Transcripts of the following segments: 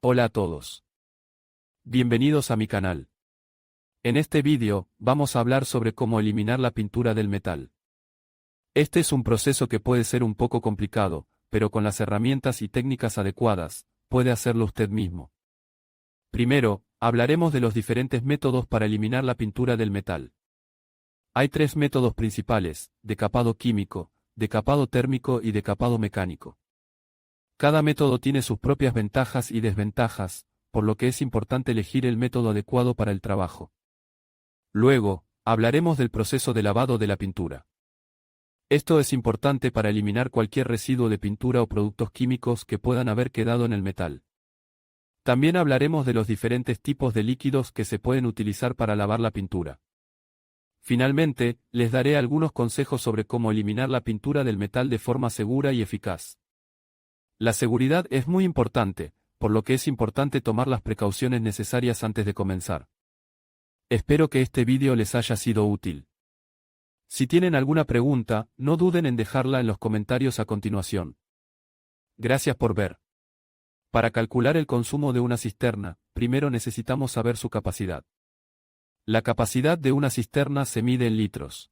Hola a todos. Bienvenidos a mi canal. En este vídeo, vamos a hablar sobre cómo eliminar la pintura del metal. Este es un proceso que puede ser un poco complicado, pero con las herramientas y técnicas adecuadas, puede hacerlo usted mismo. Primero, hablaremos de los diferentes métodos para eliminar la pintura del metal. Hay tres métodos principales: decapado químico, decapado térmico y decapado mecánico. Cada método tiene sus propias ventajas y desventajas, por lo que es importante elegir el método adecuado para el trabajo. Luego, hablaremos del proceso de lavado de la pintura. Esto es importante para eliminar cualquier residuo de pintura o productos químicos que puedan haber quedado en el metal. También hablaremos de los diferentes tipos de líquidos que se pueden utilizar para lavar la pintura. Finalmente, les daré algunos consejos sobre cómo eliminar la pintura del metal de forma segura y eficaz. La seguridad es muy importante, por lo que es importante tomar las precauciones necesarias antes de comenzar. Espero que este vídeo les haya sido útil. Si tienen alguna pregunta, no duden en dejarla en los comentarios a continuación. Gracias por ver. Para calcular el consumo de una cisterna, primero necesitamos saber su capacidad. La capacidad de una cisterna se mide en litros.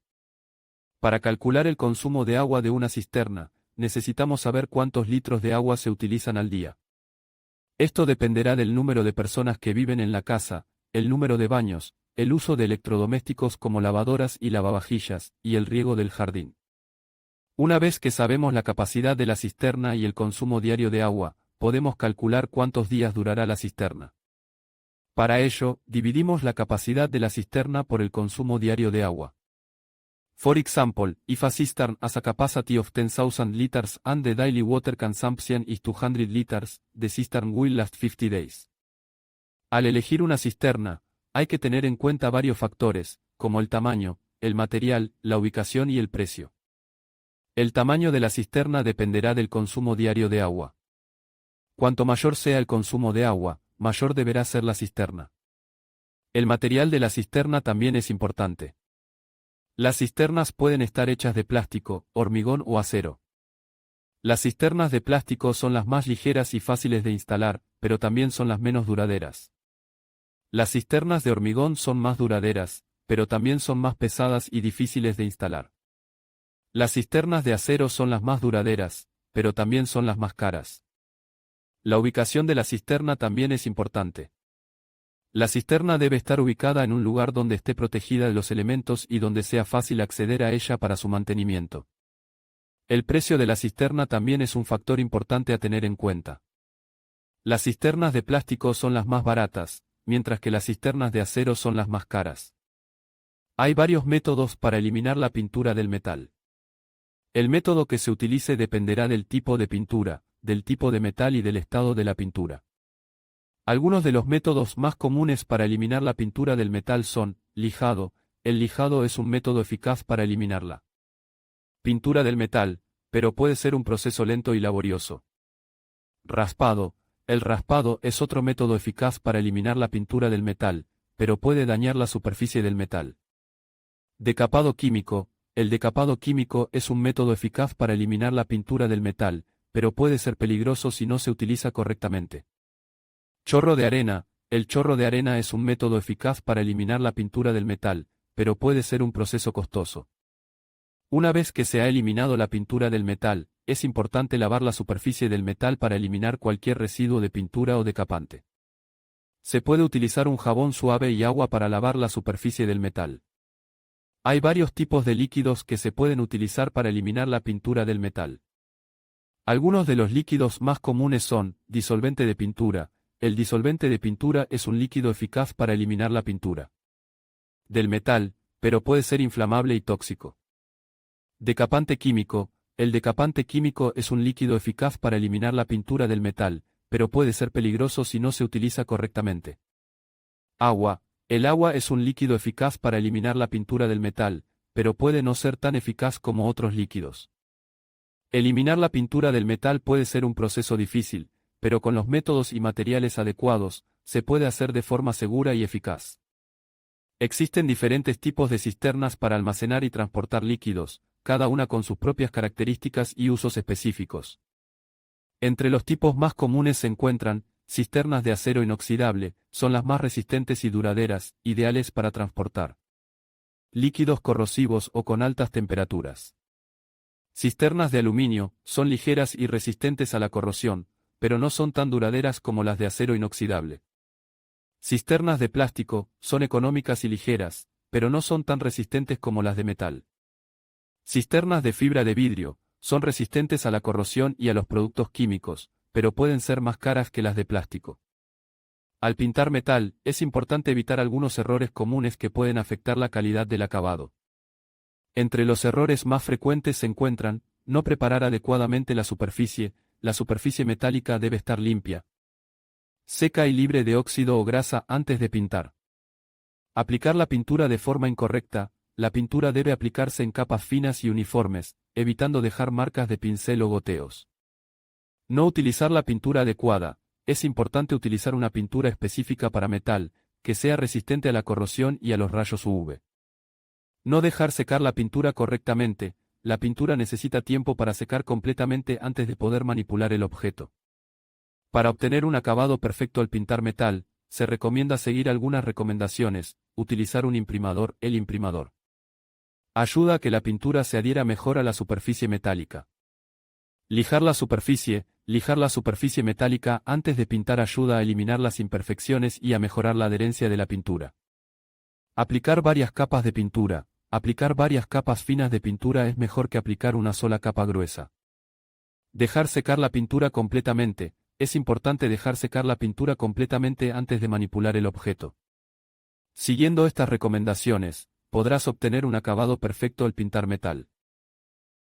Para calcular el consumo de agua de una cisterna, necesitamos saber cuántos litros de agua se utilizan al día. Esto dependerá del número de personas que viven en la casa, el número de baños, el uso de electrodomésticos como lavadoras y lavavajillas, y el riego del jardín. Una vez que sabemos la capacidad de la cisterna y el consumo diario de agua, podemos calcular cuántos días durará la cisterna. Para ello, dividimos la capacidad de la cisterna por el consumo diario de agua. For example, if a cistern has a capacity of 10,000 liters and the daily water consumption is 200 liters, the cistern will last 50 days. Al elegir una cisterna, hay que tener en cuenta varios factores, como el tamaño, el material, la ubicación y el precio. El tamaño de la cisterna dependerá del consumo diario de agua. Cuanto mayor sea el consumo de agua, mayor deberá ser la cisterna. El material de la cisterna también es importante. Las cisternas pueden estar hechas de plástico, hormigón o acero. Las cisternas de plástico son las más ligeras y fáciles de instalar, pero también son las menos duraderas. Las cisternas de hormigón son más duraderas, pero también son más pesadas y difíciles de instalar. Las cisternas de acero son las más duraderas, pero también son las más caras. La ubicación de la cisterna también es importante. La cisterna debe estar ubicada en un lugar donde esté protegida de los elementos y donde sea fácil acceder a ella para su mantenimiento. El precio de la cisterna también es un factor importante a tener en cuenta. Las cisternas de plástico son las más baratas, mientras que las cisternas de acero son las más caras. Hay varios métodos para eliminar la pintura del metal. El método que se utilice dependerá del tipo de pintura, del tipo de metal y del estado de la pintura. Algunos de los métodos más comunes para eliminar la pintura del metal son: lijado. El lijado es un método eficaz para eliminar la pintura del metal, pero puede ser un proceso lento y laborioso. Raspado. El raspado es otro método eficaz para eliminar la pintura del metal, pero puede dañar la superficie del metal. Decapado químico. El decapado químico es un método eficaz para eliminar la pintura del metal, pero puede ser peligroso si no se utiliza correctamente. Chorro de arena. El chorro de arena es un método eficaz para eliminar la pintura del metal, pero puede ser un proceso costoso. Una vez que se ha eliminado la pintura del metal, es importante lavar la superficie del metal para eliminar cualquier residuo de pintura o decapante. Se puede utilizar un jabón suave y agua para lavar la superficie del metal. Hay varios tipos de líquidos que se pueden utilizar para eliminar la pintura del metal. Algunos de los líquidos más comunes son: disolvente de pintura. El disolvente de pintura es un líquido eficaz para eliminar la pintura del metal, pero puede ser inflamable y tóxico. Decapante químico. El decapante químico es un líquido eficaz para eliminar la pintura del metal, pero puede ser peligroso si no se utiliza correctamente. Agua. El agua es un líquido eficaz para eliminar la pintura del metal, pero puede no ser tan eficaz como otros líquidos. Eliminar la pintura del metal puede ser un proceso difícil, pero con los métodos y materiales adecuados, se puede hacer de forma segura y eficaz. Existen diferentes tipos de cisternas para almacenar y transportar líquidos, cada una con sus propias características y usos específicos. Entre los tipos más comunes se encuentran cisternas de acero inoxidable, son las más resistentes y duraderas, ideales para transportar líquidos corrosivos o con altas temperaturas. Cisternas de aluminio, son ligeras y resistentes a la corrosión, pero no son tan duraderas como las de acero inoxidable. Cisternas de plástico, son económicas y ligeras, pero no son tan resistentes como las de metal. Cisternas de fibra de vidrio, son resistentes a la corrosión y a los productos químicos, pero pueden ser más caras que las de plástico. Al pintar metal, es importante evitar algunos errores comunes que pueden afectar la calidad del acabado. Entre los errores más frecuentes se encuentran, no preparar adecuadamente la superficie metálica debe estar limpia, seca y libre de óxido o grasa antes de pintar. Aplicar la pintura de forma incorrecta, la pintura debe aplicarse en capas finas y uniformes, evitando dejar marcas de pincel o goteos. No utilizar la pintura adecuada, es importante utilizar una pintura específica para metal, que sea resistente a la corrosión y a los rayos UV. No dejar secar la pintura correctamente, la pintura necesita tiempo para secar completamente antes de poder manipular el objeto. Para obtener un acabado perfecto al pintar metal, se recomienda seguir algunas recomendaciones, utilizar un imprimador. El imprimador ayuda a que la pintura se adhiera mejor a la superficie metálica. Lijar la superficie metálica antes de pintar ayuda a eliminar las imperfecciones y a mejorar la adherencia de la pintura. Aplicar varias capas de pintura. Aplicar varias capas finas de pintura es mejor que aplicar una sola capa gruesa. Dejar secar la pintura completamente. Es importante dejar secar la pintura completamente antes de manipular el objeto. Siguiendo estas recomendaciones, podrás obtener un acabado perfecto al pintar metal.